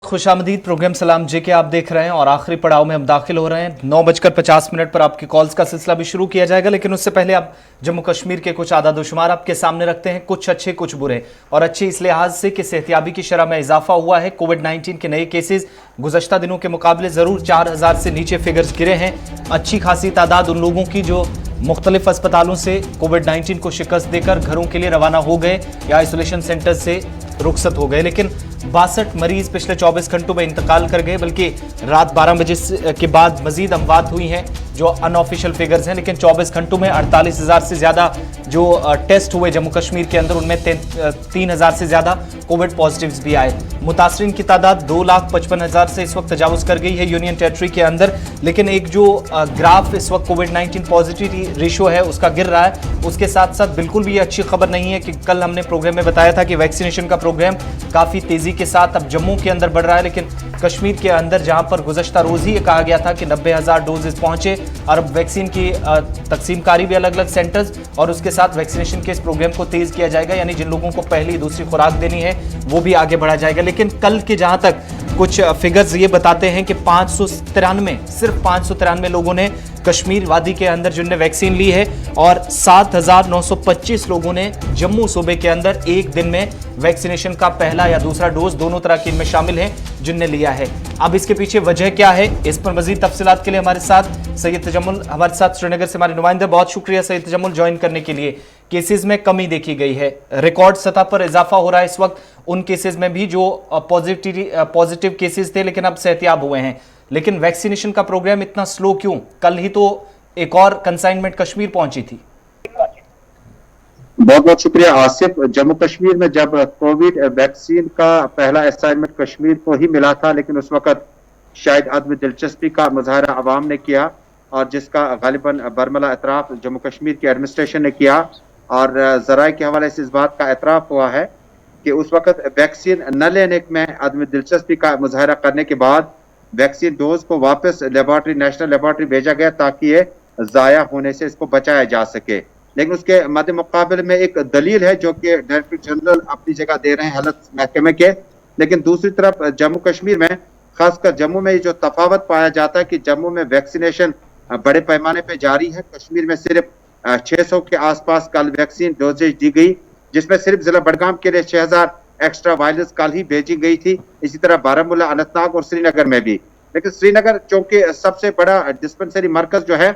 खुशामदीद programme सलाम जे के आप देख रहे हैं और आखिरी पड़ाव में हम दाखिल हो रहे हैं। 9:50 पर आपकी कॉल्स का सिलसिला भी शुरू किया जाएगा, लेकिन उससे पहले आप जम्मू कश्मीर के कुछ आदादोशुमार आपके सामने रखते हैं, कुछ अच्छे कुछ बुरे। और अच्छे इस लिहाज से कि सेहतियाबी की शरह में इजाफा हुआ है। कोविड-19 के नए केसेज गुज़श्ता दिनों के मुकाबले ज़रूर 4000 से नीचे फिगर्स गिरे हैं। अच्छी खासी तादाद उन लोगों की जो मुख्तलिफ अस्पतालों से कोविड-19 को शिकस्त देकर घरों के लिए रवाना हो गए या आइसोलेशन सेंटर से रुखसत हो गए, लेकिन 62 मरीज पिछले 24 घंटों में इंतकाल कर गए, बल्कि रात 12 बजे के बाद मजीद अमवात हुई हैं जो अनऑफिशियल फिगर्स हैं। लेकिन 24 घंटों में 48,000 से ज़्यादा जो टेस्ट हुए जम्मू कश्मीर के अंदर, उनमें 3,000 से ज़्यादा कोविड पॉजिटिव्स भी आए। मुतासरीन की तादाद 2,55,000 से इस वक्त तजावुज़ कर गई है यूनियन टेरिटरी के अंदर। लेकिन एक जो ग्राफ इस वक्त कोविड-19 पॉजिटिविटी रेशो है उसका गिर रहा है, उसके साथ साथ बिल्कुल भी ये अच्छी खबर नहीं है कि कल हमने प्रोग्राम में बताया था कि वैक्सीनेशन का प्रोग्राम काफ़ी तेज़ी के साथ अब जम्मू के अंदर बढ़ रहा है, लेकिन कश्मीर के अंदर जहां पर गुज़श्ता रोज़ ही ये कहा गया था कि 90,000 डोजेस पहुंचे और अब वैक्सीन की तकसीमकारी भी अलग अलग सेंटर्स और उसके साथ वैक्सीनेशन के इस प्रोग्राम को तेज़ किया जाएगा, यानी जिन लोगों को पहली दूसरी खुराक देनी है वो भी आगे बढ़ा जाएगा। लेकिन कल के जहां तक कुछ फिगर्स ये बताते हैं कि 593 सिर्फ 593 लोगों ने कश्मीर वादी के अंदर जिनने वैक्सीन ली है और 7,925 लोगों ने जम्मू सूबे के अंदर एक दिन में वैक्सीनेशन का पहला या दूसरा डोज दोनों तरह के इनमें शामिल हैं जिनने लिया है। अब इसके पीछे वजह क्या है, इस पर मजीद तफसीलात के लिए हमारे साथ सैयद तजम्मुल हमारे साथ श्रीनगर से हमारे नुमाइंदे। बहुत शुक्रिया सैयद तजम्मुल ज्वाइन करने के लिए। केसेस में कमी देखी गई है, रिकॉर्ड सतह पर इजाफा हो रहा है इस वक्त उन केसेस में भी जो पॉजिटिव केसेस थे लेकिन अब सेहतियाब हुए हैं। लेकिन वैक्सीनेशन का प्रोग्राम इतना स्लो क्यों? कल ही तो एक और कंसाइनमेंट कश्मीर पहुंची थी। बहुत बहुत शुक्रिया आसिफ। जम्मू कश्मीर में जब कोविड वैक्सीन का पहला असाइनमेंट कश्मीर को ही मिला था, लेकिन उस वक्त शायद अदम दिलचस्पी का मुजाहरा अवाम ने किया और जिसका गालिबन बरमला एतराफ जम्मू कश्मीर की एडमिनिस्ट्रेशन ने किया और जराए के हवाले से इस बात का एतराफ हुआ है कि उस वक्त वैक्सीन न लेने में अदम दिलचस्पी का मुजाहरा करने के बाद वैक्सीन डोज को वापस लेबॉर्ट्री नेशनल लेबॉर्ट्री भेजा गया ताकि ये जाया होने से इसको बचाया जा सके। लेकिन उसके मद्दे मुकाबले में एक दलील है जो कि डायरेक्टर जनरल अपनी जगह दे रहे हैं हेल्थ महकमे के, लेकिन दूसरी तरफ जम्मू कश्मीर में खासकर जम्मू में जो तफावत पाया जाता है कि जम्मू में वैक्सीनेशन बड़े पैमाने पे जारी है। कश्मीर में सिर्फ 600 के आसपास कल वैक्सीन डोजेज दी गई, जिसमें सिर्फ जिला बडगाम के लिए 6,000 एक्स्ट्रा वायलेंस कल ही भेजी गई थी। इसी तरह बारामूला, अनंतनाग और श्रीनगर में भी। लेकिन श्रीनगर चूंकि सबसे बड़ा डिस्पेंसरी मरकज जो है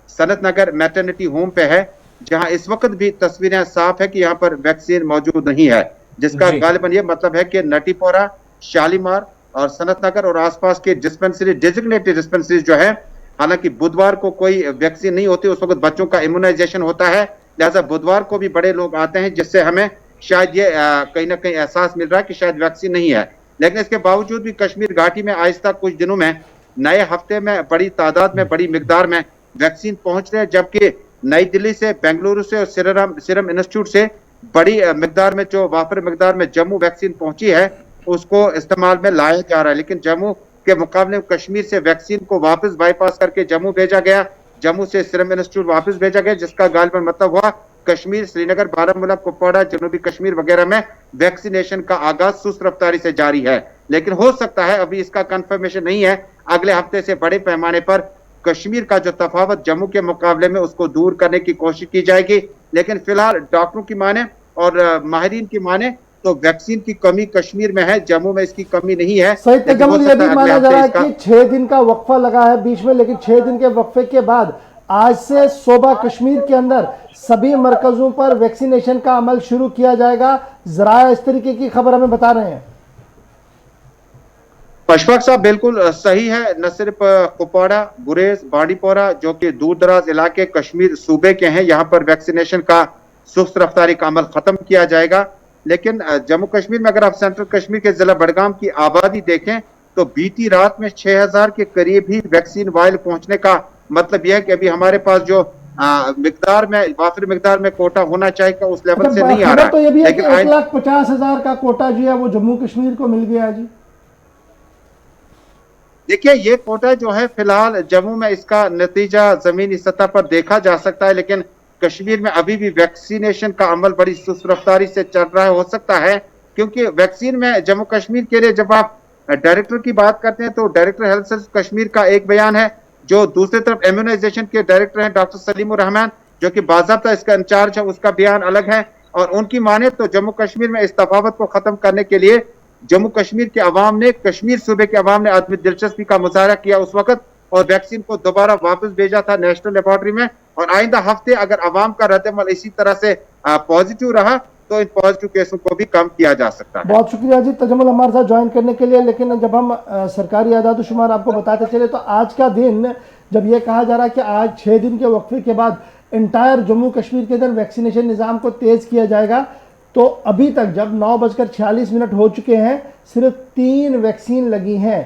सनत नगर मैटरनिटी होम पे है, जहां इस वक्त भी तस्वीरें साफ है कि यहाँ पर वैक्सीन मौजूद नहीं है, जिसका गालिबन ये मतलब है कि नटीपोरा, शालीमार और सनत नगर और आसपास के डिस्पेंसरी डेजिग्नेटेड डिस्पेंसरीज जो है, हालांकि बुधवार को कोई वैक्सीन नहीं होती, उस वक्त बच्चों का इम्यूनाइजेशन होता है, लिहाजा बुधवार को भी बड़े लोग आते हैं, जिससे हमें शायद ये कहीं ना कहीं एहसास मिल रहा है कि शायद वैक्सीन नहीं है। लेकिन इसके बावजूद भी कश्मीर घाटी में आहिस्ता कुछ दिनों में नए हफ्ते में बड़ी तादाद में बड़ी मिकदार में वैक्सीन पहुंच रहे हैं, जबकि नई दिल्ली से, बेंगलुरु से और सीरम इंस्टीट्यूट से बड़ी मिकदार में जो वाफर मिकदार में जम्मू वैक्सीन पहुंची है उसको इस्तेमाल में लाया जा रहा है। लेकिन जम्मू के मुकाबले में कश्मीर से वैक्सीन को वापस बाईपास करके जम्मू भेजा गया, जम्मू से सीरम इंस्टीट्यूट वापस भेजा गया, जिसका गालिबन मतलब हुआ कश्मीर, श्रीनगर, बारामूला, कुपवाड़ा, जनूबी कश्मीर वगैरह में वैक्सीनेशन का आगाज सुस्त रफ्तारी से जारी है। लेकिन हो सकता है, अभी इसका कंफर्मेशन नहीं है, अगले हफ्ते से बड़े पैमाने पर कश्मीर का जो तफावत जम्मू के मुकाबले में उसको दूर करने की कोशिश की जाएगी। लेकिन फिलहाल डॉक्टरों की माने और माहिरीन की माने तो वैक्सीन की कमी कश्मीर में है, जम्मू में इसकी कमी नहीं है। सही तजम्मुल ये भी माना जा रहा है कि 6 दिन का वक्फा लगा है बीच में, लेकिन 6 दिन के वक्फे के बाद आज से सूबा कश्मीर के अंदर सभी मरकजों पर वैक्सीनेशन का अमल शुरू किया जाएगा। जरा इस तरीके की खबर हमें बता रहे हैं। अशफाक साहब बिल्कुल सही है। न सिर्फ कुपवाड़ा, गुरेज, बांडीपोरा जो कि दूर दराज इलाके कश्मीर सूबे के हैं, यहाँ पर वैक्सीनेशन का सुस्त रफ्तारी का अमल खत्म किया जाएगा। लेकिन जम्मू कश्मीर में अगर आप सेंट्रल कश्मीर के जिला बडगाम की आबादी देखें तो बीती रात में 6,000 के करीब ही वैक्सीन वायल पहुंचने का मतलब यह है कि अभी हमारे पास जो मिकदार में वाफिर मिकदार में कोटा होना चाहिए उस लेवल से नहीं आ रहा। तो ये भी है कि 1,50,000 का कोटा जो है वो जम्मू कश्मीर को मिल गया जी। देखिए ये कोटा जो है फिलहाल जम्मू में इसका नतीजा जमीनी सतह पर देखा जा सकता है, लेकिन कश्मीर में अभी भी वैक्सीनेशन का अमल बड़ी सुस्त रफ्तारी से चल रहा है। हो सकता है क्योंकि वैक्सीन में जम्मू कश्मीर के लिए जब आप डायरेक्टर की बात करते हैं तो डायरेक्टर हेल्थ सर्विस कश्मीर का एक बयान है, जो दूसरी तरफ इम्यूनाइजेशन के डायरेक्टर हैं डॉक्टर सलीमुर रहमान, जो कि बाज़ाब्ता इसका इंचार्ज है, उसका बयान अलग है। और उनकी माने तो जम्मू कश्मीर में इस तफावत को खत्म करने के लिए जम्मू कश्मीर के अवाम ने, कश्मीर सूबे के अवाम ने आदमी दिलचस्पी का मुजाहरा किया उस वक्त, और वैक्सीन को दोबारा वापस भेजा था नेशनल लेबोरेटरी में। और आइंदा हफ्ते अगर अवाम का रद्द-ए-अमल इसी तरह से पॉजिटिव रहा तो इन पॉजिटिव केसों को भी कम किया जा सकता है। बहुत शुक्रिया जी तजम्मुल हमारे साथ ज्वाइन करने के लिए। लेकिन जब हम सरकारी आदाद-ओ-शुमार आपको बताते चले तो आज का दिन, जब ये कहा जा रहा है कि आज 6 दिन के वक्फे के बाद इंटायर जम्मू कश्मीर के अंदर वैक्सीनेशन निज़ाम को तेज़ किया जाएगा, तो अभी तक जब 9:46 हो चुके हैं, सिर्फ 3 वैक्सीन लगी हैं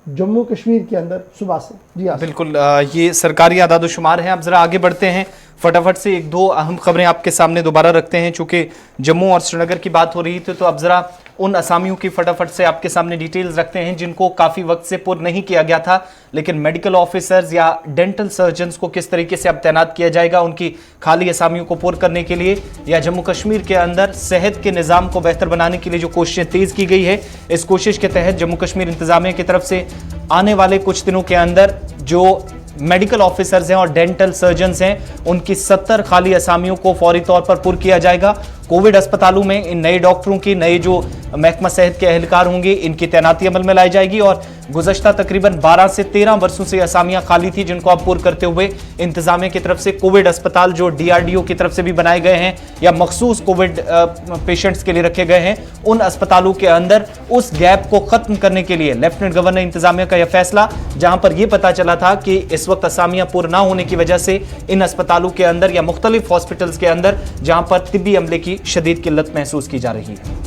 जम्मू कश्मीर के अंदर सुबह से। जी बिल्कुल, ये सरकारी आदाद-ओ-शुमार हैं। अब जरा आगे बढ़ते हैं, फटाफट से एक दो अहम खबरें आपके सामने दोबारा रखते हैं। चूंकि जम्मू और श्रीनगर की बात हो रही थी, तो अब जरा उन असामियों की फटाफट से आपके सामने डिटेल्स रखते हैं जिनको काफ़ी वक्त से पुर नहीं किया गया था, लेकिन मेडिकल ऑफिसर्स या डेंटल सर्जन्स को किस तरीके से अब तैनात किया जाएगा उनकी खाली असामियों को पुर करने के लिए, या जम्मू कश्मीर के अंदर सेहत के निज़ाम को बेहतर बनाने के लिए जो कोशिशें तेज़ की गई है, इस कोशिश के तहत जम्मू कश्मीर इंतजामिया की तरफ से आने वाले कुछ दिनों के अंदर जो मेडिकल ऑफिसर्स हैं और डेंटल सर्जन्स हैं, उनकी 70 खाली असामियों को फौरी तौर पर पुर किया जाएगा। कोविड अस्पतालों में इन नए डॉक्टरों की, नए जो महकमा सेहत के अहलकार होंगे, इनकी तैनाती अमल में लाई जाएगी। और गुज़श्ता तकरीबन 12 से 13 वर्षों से असामियां खाली थी, जिनको अब पुर करते हुए इंतजामिया की तरफ से कोविड अस्पताल जो DRDO की तरफ से भी बनाए गए हैं या मखसूस कोविड पेशेंट्स के लिए रखे गए हैं, उन अस्पतालों के अंदर उस गैप को खत्म करने के लिए लेफ्टिनेंट गवर्नर इंतजामिया का यह फैसला, जहां पर यह पता चला था कि इस वक्त असामियां पुर ना होने की वजह से इन अस्पतालों के अंदर या मुख्तलिफ हॉस्पिटल्स के अंदर जहां पर तिब्बी अमले की शदीद किल्लत महसूस की जा रही है।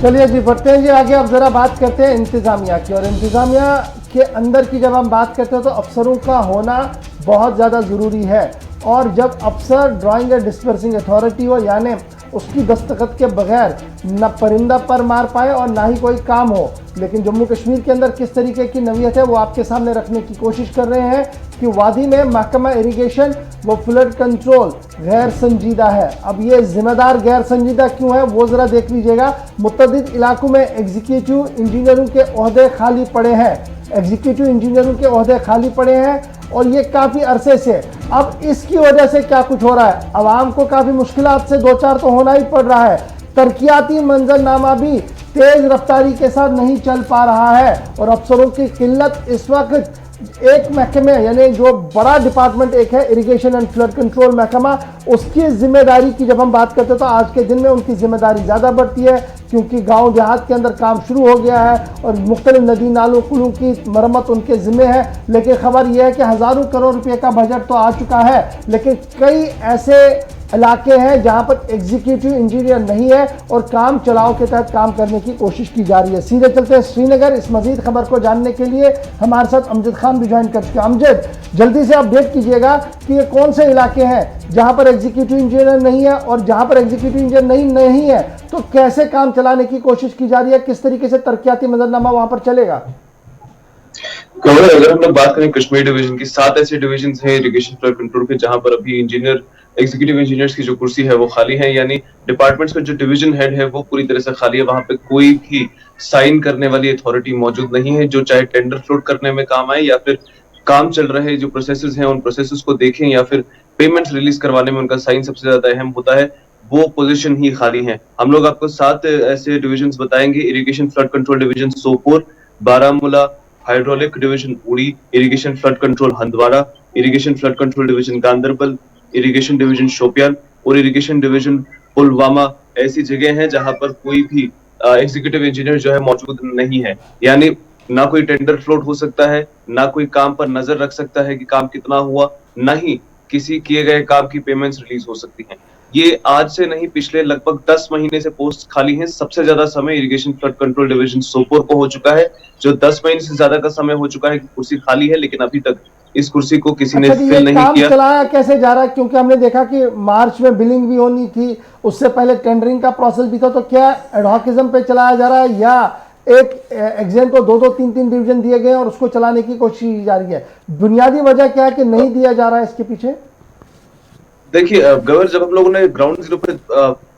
चलिए जी, बढ़ते हैं जी आगे। अब जरा बात करते हैं इंतजामिया की, और इंतजामिया के अंदर की जब हम बात करते हैं तो अफसरों का होना बहुत ज़्यादा ज़रूरी है। और जब अफसर ड्राइंग एंड डिस्पर्सिंग अथॉरिटी हो, यानी उसकी दस्तखत के बगैर न परिंदा पर मार पाए और ना ही कोई काम हो। लेकिन जम्मू कश्मीर के अंदर किस तरीके की नवीयत है वो आपके सामने रखने की कोशिश कर रहे हैं कि वादी में महकमा इरिगेशन व फ्लड कंट्रोल गैर संजीदा है। अब ये जिम्मेदार गैर संजीदा क्यों है वो ज़रा देख लीजिएगा। मुतअद्दिद इलाकों में एग्जीक्यूटिव इंजीनियरों के ओहदे खाली पड़े हैं, एग्जीक्यूटिव इंजीनियरों के ओहदे खाली पड़े हैं, और ये काफ़ी अरसे से। अब इसकी वजह से क्या कुछ हो रहा है, आवाम को काफ़ी मुश्किलात से दो चार तो होना ही पड़ रहा है। तरक्याती मंजरनामा भी तेज़ रफ्तारी के साथ नहीं चल पा रहा है, और अफसरों की किल्लत इस वक्त एक महकमे, यानी जो बड़ा डिपार्टमेंट एक है इरिगेशन एंड फ्लड कंट्रोल महकमा, उसकी जिम्मेदारी की जब हम बात करते हैं तो आज के दिन में उनकी जिम्मेदारी ज़्यादा बढ़ती है, क्योंकि गांव देहात के अंदर काम शुरू हो गया है और मुख्तलिफ नदी नालों कुलों की मरम्मत उनके ज़िम्मे है। लेकिन खबर यह है कि हज़ारों करोड़ रुपये का बजट तो आ चुका है, लेकिन कई ऐसे इलाके हैं जहां पर एग्जीक्यूटिव इंजीनियर नहीं है और काम चलाओ के तहत काम करने की कोशिश की जा रही है। सीधे चलते हैं श्रीनगर। इस मजीद खबर को जानने के लिए हमारे साथ अमजद खान भी ज्वाइन कर चुके हैं। अमजद, जल्दी से अपडेट कीजिएगा कि ये कौन से इलाके हैं जहां पर एग्जीक्यूटिव इंजीनियर नहीं है, और जहां पर एग्जीक्यूटिव इंजीनियर नहीं है तो कैसे काम चलाने की कोशिश की जा रही है, किस तरीके से तरक्याती मंजरनामा वहां पर चलेगा। अगर हम लोग बात करें कश्मीर डिवीजन की, 7 ऐसे डिवीजन हैं इरिगेशन फ्लड कंट्रोल के जहां पर अभी एग्जीक्यूटिव इंजीनियर्स की जो कुर्सी है वो खाली है, यानी डिपार्टमेंट्स में जो डिवीजन हेड है वो पूरी तरह से खाली है। वहां पे कोई भी साइन करने वाली अथॉरिटी मौजूद नहीं है, जो चाहे टेंडर फ्लोट करने में काम आए या फिर काम चल रहे जो प्रोसेसेस हैं उन प्रोसेसेस को देखें या फिर पेमेंट्स रिलीज करवाने में उनका साइन सबसे ज्यादा अहम होता है, वो पोजीशन ही खाली है। हम लोग आपको 7 ऐसे डिविजन्स बताएंगे। Irrigation flood control division Sopore, Baramulla, hydraulic division Uri, irrigation flood control Handwara, irrigation flood control division Ganderbal, irrigation division Shopian और इरिगेशन डिवीजन पुलवामा ऐसी जगह हैं जहां पर कोई भी एग्जीक्यूटिव इंजीनियर जो है मौजूद नहीं है। यानी ना कोई टेंडर फ्लोट हो सकता है, ना कोई काम पर नजर रख सकता है कि काम कितना हुआ, ना ही किसी किए गए काम की पेमेंट्स रिलीज हो सकती हैं। ये आज से नहीं, पिछले लगभग 10 महीने से पोस्ट खाली हैं। सबसे ज्यादा समय irrigation flood control division Sopore को हो चुका है, जो 10 महीने से ज्यादा का समय हो चुका है कि कुर्सी खाली है, लेकिन अभी तक इस कुर्सी को किसी ने अच्छा, तो ये फिल नहीं काम किया। चलाया कैसे जा रहा है? क्योंकि हमने देखा कि मार्च में बिलिंग भी होनी थी, उससे पहले टेंडरिंग का प्रोसेस भी था, तो क्या एडहॉकिज्म पे चलाया जा रहा है या एक एग्जाम को 2-2, 3-3 डिवीजन दिए गए और उसको चलाने की कोशिश की जा रही है? बुनियादी वजह क्या है कि नहीं दिया जा रहा है इसके पीछे? देखिए गवर, जब हम लोगों ने ग्राउंड जीरो पे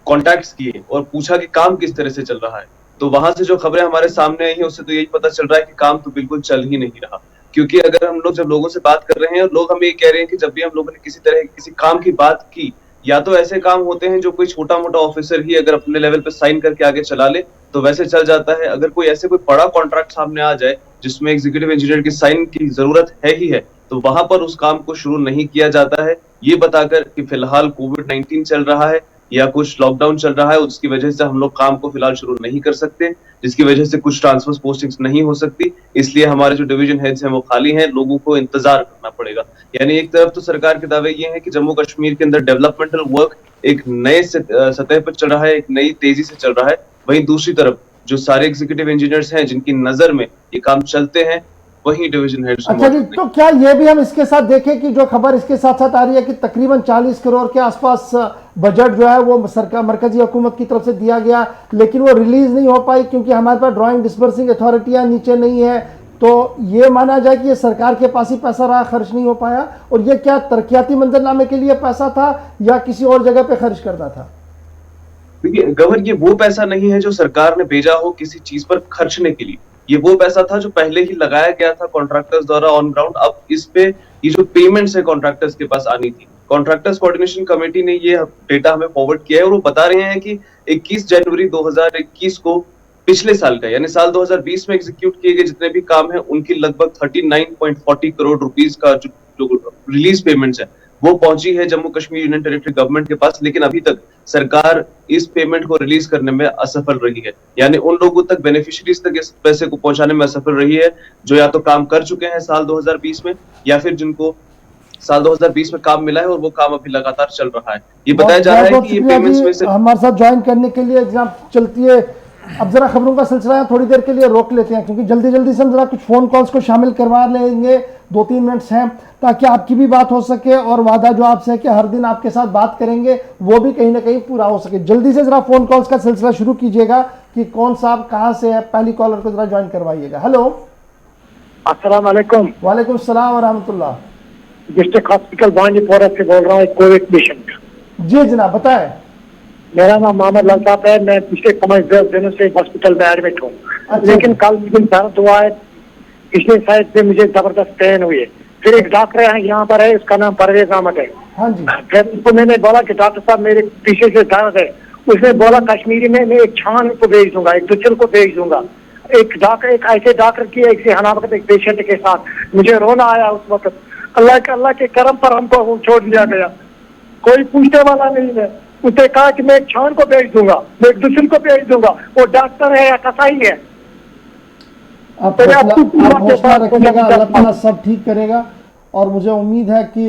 कॉन्टैक्ट्स किए और पूछा कि काम किस तरह से चल रहा है, तो वहां से जो खबरें हमारे सामने आई हैं उससे तो यही पता चल रहा है कि काम तो बिल्कुल चल ही नहीं रहा। क्योंकि अगर हम लोग जब लोगों से बात कर रहे हैं और लोग हमें ये कह रहे हैं कि जब भी हम लोगों ने किसी तरह किसी काम की बात की, या तो ऐसे काम होते हैं जो कोई छोटा मोटा ऑफिसर ही अगर अपने लेवल पे साइन करके आगे चला ले तो वैसे चल जाता है। अगर कोई ऐसे कोई बड़ा कॉन्ट्रैक्ट सामने आ जाए जिसमें एग्जीक्यूटिव इंजीनियर की साइन की जरूरत है ही है, तो वहां पर उस काम को शुरू नहीं किया जाता है, ये बताकर कि फिलहाल कोविड-19 चल रहा है या कुछ लॉकडाउन चल रहा है, उसकी वजह से हम लोग काम को फिलहाल शुरू नहीं कर सकते, जिसकी वजह से कुछ ट्रांसफर पोस्टिंग्स नहीं हो सकती, इसलिए हमारे जो डिवीजन हेड्स हैं वो खाली हैं, लोगों को इंतजार करना पड़ेगा। यानी एक तरफ तो सरकार के दावे ये हैं कि जम्मू कश्मीर के अंदर डेवलपमेंटल वर्क एक नए सतह पर चल रहा है, एक नई तेजी से चल रहा है, वहीं दूसरी तरफ जो सारे एग्जीक्यूटिव इंजीनियर्स हैं जिनकी नजर में ये काम चलते हैं, वही डिवीजन हेड्स। अच्छा जी, तो क्या ये भी हम इसके साथ देखें कि जो खबर इसके साथ साथ आ रही है कि तकरीबन 40 करोड़ के आसपास बजट जो है वो सरकार मरकजी हुकूमत की तरफ से दिया गया, लेकिन वो रिलीज नहीं हो पाई क्योंकि हमारे पास ड्राइंग डिस्बर्सिंग अथॉरिटियां नीचे नहीं है, तो ये माना जाए कि ये सरकार के पास ही पैसा रहा, खर्च नहीं हो पाया? और ये क्या तरक्याती मंजरनामे के लिए पैसा था या किसी और जगह पे खर्च करना था? देखिए गवर, ये वो पैसा नहीं है जो सरकार ने भेजा हो किसी चीज पर खर्चने के लिए, ये वो पैसा था जो पहले ही लगाया गया था कॉन्ट्रैक्टर्स द्वारा ऑन ग्राउंड। अब इस पे ये जो पेमेंट्स है कॉन्ट्रैक्टर्स के पास आनी थी, कॉन्ट्रैक्टर्स कोऑर्डिनेशन कमेटी ने ये डेटा हमें फॉरवर्ड किया है और वो बता रहे हैं कि 21 जनवरी 2021 को पिछले साल का यानी साल 2020 में एग्जीक्यूट किए गए जितने भी काम है उनकी लगभग 39.40 करोड़ रुपीस का जो रिलीज पेमेंट्स है वो पहुंची है Jammu Kashmir union territory government के पास, लेकिन अभी तक सरकार इस पेमेंट को रिलीज करने में असफल रही है। यानी उन लोगों तक, बेनिफिशियरीज तक इस पैसे को पहुंचाने में असफल रही है जो या तो काम कर चुके हैं साल 2020 में या फिर जिनको साल 2020 में काम मिला है और वो काम अभी लगातार चल रहा है। ये बताया जा रहा है कि ये पेमेंट्स में से हमारे साथ ज्वाइन करने के लिए जनाब चलती है। अब जरा खबरों का सिलसिला है, थोड़ी देर के लिए रोक लेते हैं क्योंकि जल्दी जल्दी से हम जरा कुछ फोन कॉल्स को शामिल करवा लेंगे, 2-3 मिनट्स हैं, ताकि आपकी भी बात हो सके और वादा जो आपसे है कि हर दिन आपके साथ बात करेंगे वो भी कहीं ना कहीं पूरा हो सके। जल्दी से जरा फोन कॉल्स का सिलसिला शुरू कीजिएगा कि कौन साहब कहाँ से है, पहली कॉलर को जरा ज्वाइन करवाइएगा। हेलो, अस्सलाम वालेकुम। वालेकुम सलाम व रहमतुल्लाह। डिस्ट्रिक्ट हॉस्पिटल बांडीपोरा से बोल रहा हूँ, कोविड पेशेंट। जी जनाब बताएं। मेरा नाम मोहम्मद लताफ है, मैं पिछले 5-10 दिनों से हॉस्पिटल में एडमिट हूँ। अच्छा। लेकिन कल मुझे दर्द हुआ है, पिछले साइड से मुझे जबरदस्त पेन हुई है। फिर एक डॉक्टर है यहाँ पर है, उसका नाम परवेज अहमद है। हाँ जी। फिर उसको मैंने बोला कि डॉक्टर साहब मेरे पीछे से दर्द है, उसने बोला कश्मीरी में मैं एक छान को भेज दूंगा, एक दुचल को भेज दूंगा। एक डॉक्टर, एक ऐसे डॉक्टर की एक से हनावत एक पेशेंट के साथ मुझे रोना आया उस वक्त। अल्लाह के करम पर हमको छोड़ दिया गया, कोई पूछने वाला नहीं है। उसने कहा कि मैं एक छान को भेज दूंगा, मैं एक दुश्मन को भेज दूंगा। वो डॉक्टर है या कसाई है? आप हौसला रखिएगा, अल्लाह ताला सब ठीक करेगा। और मुझे उम्मीद है कि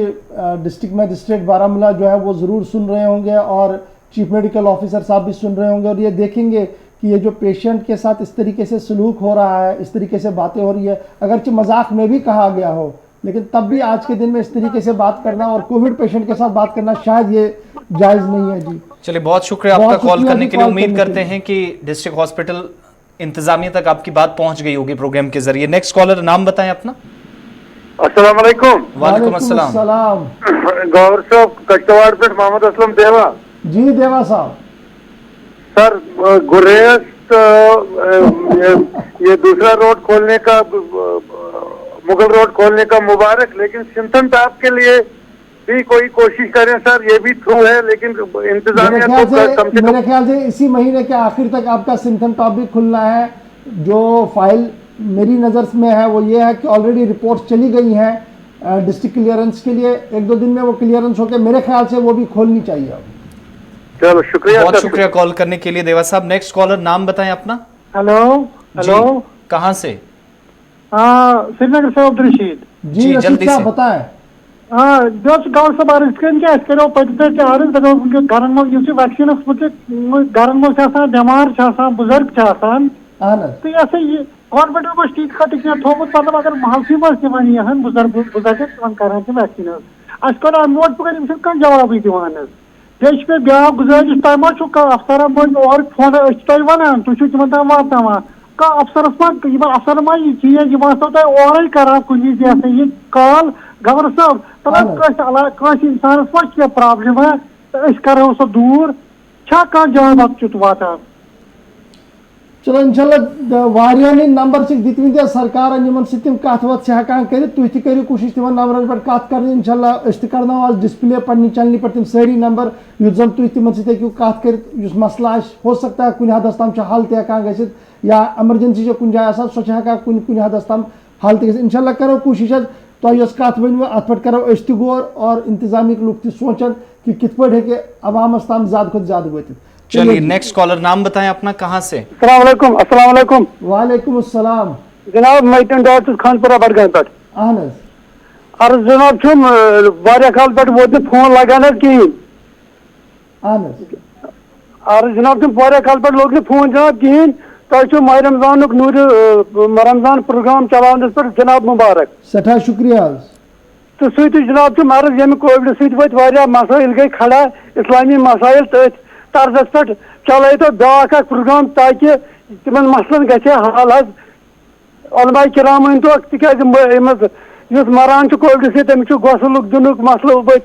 डिस्ट्रिक्ट मजिस्ट्रेट बारामूला जो है वो ज़रूर सुन रहे होंगे और चीफ मेडिकल ऑफिसर साहब भी सुन रहे होंगे और ये देखेंगे कि ये जो पेशेंट के साथ इस तरीके से सलूक हो रहा है, इस तरीके से बातें हो रही है, अगरचे मजाक में भी कहा गया हो, लेकिन तब भी आज के दिन में इस तरीके से बात करना और कोविड पेशेंट के साथ बात करना शायद ये जायज़ नहीं है। जी चलिए, बहुत शुक्रिया आपका कॉल करने के लिए। उम्मीद करते हैं कि डिस्ट्रिक्ट हॉस्पिटल इंतजामिया तक आपकी बात पहुंच गई होगी प्रोग्राम के जरिए। नेक्स्ट कॉलर, नाम बताएं अपना। अस्सलाम वालेकुम। वालेकुम अस्सलाम। गौर साहब, कश्तवाड़ पे मोहम्मद असलम देवा। जी देवा साहब। सर, गुरेज ये दूसरा रोड खोलने का, मुगल रोड खोलने का मुबारक, लेकिन सिंथन टॉप के लिए भी कोई कोशिश करें सर, ये भी थ्रू है, लेकिन इंतजामिया को कम से कम मेरे ख्याल से इसी महीने के आखिर तक आपका सिंथन टॉप भी खुलना है। जो फाइल मेरी नज़र में है वो ये है कि ऑलरेडी रिपोर्ट चली गई हैं डिस्ट्रिक्ट क्लियरेंस के लिए, 1-2 दिन में वो क्लियरेंस होकर मेरे ख्याल से वो भी खोलनी चाहिए अब। चलो शुक्रिया, बहुत शुक्रिया कॉल करने के लिए देवा साहब। नेक्स्ट कॉलर, नाम बताएं अपना। हेलो हेलो, कहाँ से? श्रीनगर से अब्दुल रशीद। जी जल्दी से बताएं। गाँव सब करो पे घर में वैक्सीन घर में बेमार बुजुर्ग तो गवर्नमेंट टीक खत थोमुत मतलब अगर महलसी मन यहां बुजुर्ग कर वैक्सीन अस कर नोट पकड़ कह जवाब दिवान पे ब्या गुजारिश तुम मा अफसर और फोन वन तुम तम वातान कह अफसर अफसर मा यह चीज तुम और कर कुछ यह कॉल गवर्नर साहब तब इंसानस मा क्या प्रॉब्लम है तो करो सो दूर कह जवाब वातान। चलो इंशाल्लाह नंबर दित सरकार तम कत वत हेकान कर तुम तू कोशिश तिम नंबर पे कत कर इंशाल्लाह कर आज डिस्प्ले पन्नी चैनल पे तम सारी नंबर युत जन तुम तिम सू कत कर मसला हो सकता है कुछ हदस तम हल तकान ग या एमरजेंसी कुछ जाए सो कुछ हदस तम हल इंशाल्लाह करो कोशिश तुम कत वन अत पे करो गौर और इंतजामिक लुक त सोचन कि कित पे अवामस तम ज्यादा खुद ज्यादा वात। चलिए नेक्स्ट कॉलर, नाम बताएं अपना, कहां से? अस्सलाम वालेकुम। वालेकुम अस्सलाम जनाब मैं डॉक्टर खानपुरा बडगाम पे अहन अर्ज जनाब वारिया काल पे वो फोन लगान कहें अहन अर्ज जनाब वारिया काल पे लोग फोन जनाब कहें तुम माह रमजान नूर रमजान प्रोग्राम चलान पर जनाब मुबारक सठा शुक्रिया तो सू जनाब अर्ज ये कोविड सत्या मसाइल गई खड़ा इस्लामी मसाइल तथ तर्जस पे चल तो ब्या प्रोग्राम ताकि तिम मसलन ग हल उलमा किराम वन तो तिस मरान कोविड से तमिस गसल दुन मसल वत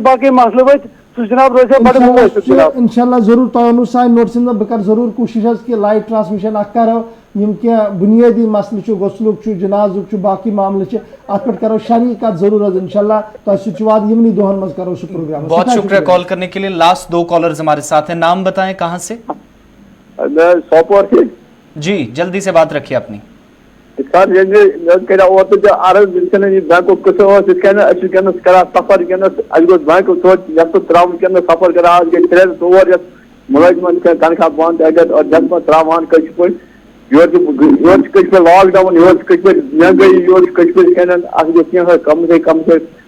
बाकी मसल वत जनाब रोज बड़ इंशाल्लाह जरूर तुम सान नोटिस बह कर जरूर कोशिश कि लाइव ट्रांसमिशन करो यम क्या बुनियादी मसल गसलुक जनाजुक बाकी मामले अत पे करो शरी कत जरूर इंशाल्लाह तुम यमनी दोहन मज करो प्रोग्राम। बहुत शुक्रिया कॉल करने के लिए। लास्ट दो कॉलर्स हमारे साथ हैं, नाम बताएं कहां से? सोपोर से जी, जल्दी से बात रखिए अपनी। सर अर्ज बैंक सफर बैंक त्र सफर कर आज गई 3-4 मुलाजमन तनख्वाह बंद अगर और जब त्रावान लॉकडाउन महंगाई योर कम से कम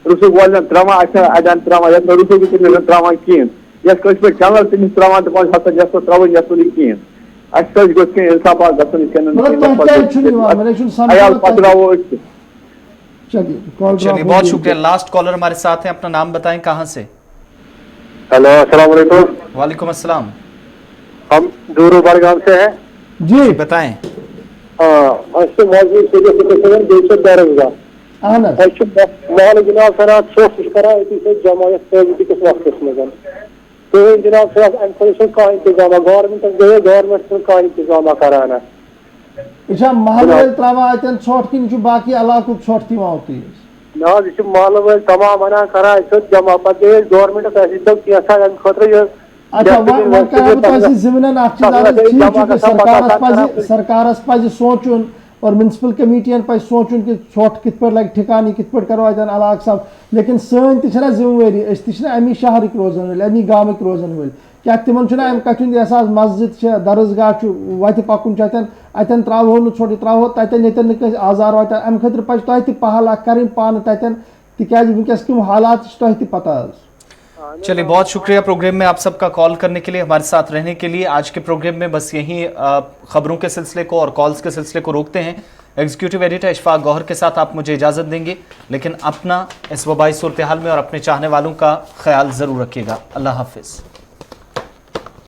रुसुक वाल त्रावान अड़ान त्रावान रुसुक त्रावान कहें पे चैनल तमिस त्रावान दपान हसा त्रवन कहें इंसाफ चलिए बहुत शुक्रिया। लास्ट कॉलर हमारे साथ हैं, अपना नाम बताएं कहां से? हेलो अस्सलाम वालेकुम। वालेकुम अस्सलाम। हम दूर बड़गाम से हैं जी बताएं। मोहल जनाब सर जमायत वक्त में तो जनाब सर कह इंतजाम गवर्नमेंट गए गवर्नमेंट कह इंतजाम कराना अच्छा महल त्रवा अतन छोट कि बाकी इलाक छोट तक ना महल वल तमाम वन करान जमा पे गवर्नमेंट खतर अच्छा जिमन सरकारस पज सोचुन और म्यूनसिपल कमेटियन पे सोचुन कि छोट कित पे लगे ठिकानी कित पे करो अतन इलाक साफ लेकिन सन तना जिम्मेवारी अमी शहर रोजन वल अमी गाम रोजन वल क्या तिमन अम कथ एहसास मस्जिद दरसगाह वत पकुन अतन त्रो नो छोट त्रो तन ये आजार वात अम खतर पज तुह पहल कर पान तन तिकाज वनकस कम हालात तुह पता। चलिए बहुत शुक्रिया प्रोग्राम में आप सबका कॉल करने के लिए, हमारे साथ रहने के लिए। आज के प्रोग्राम में बस यही खबरों के सिलसिले को और कॉल्स के सिलसिले को रोकते हैं। एग्जीक्यूटिव एडिटर इशफाक गौहर के साथ आप मुझे इजाजत देंगे, लेकिन अपना इस वबाई सूरत हाल में और अपने चाहने वालों का ख्याल जरूर रखिएगा। अल्लाह हाफिज।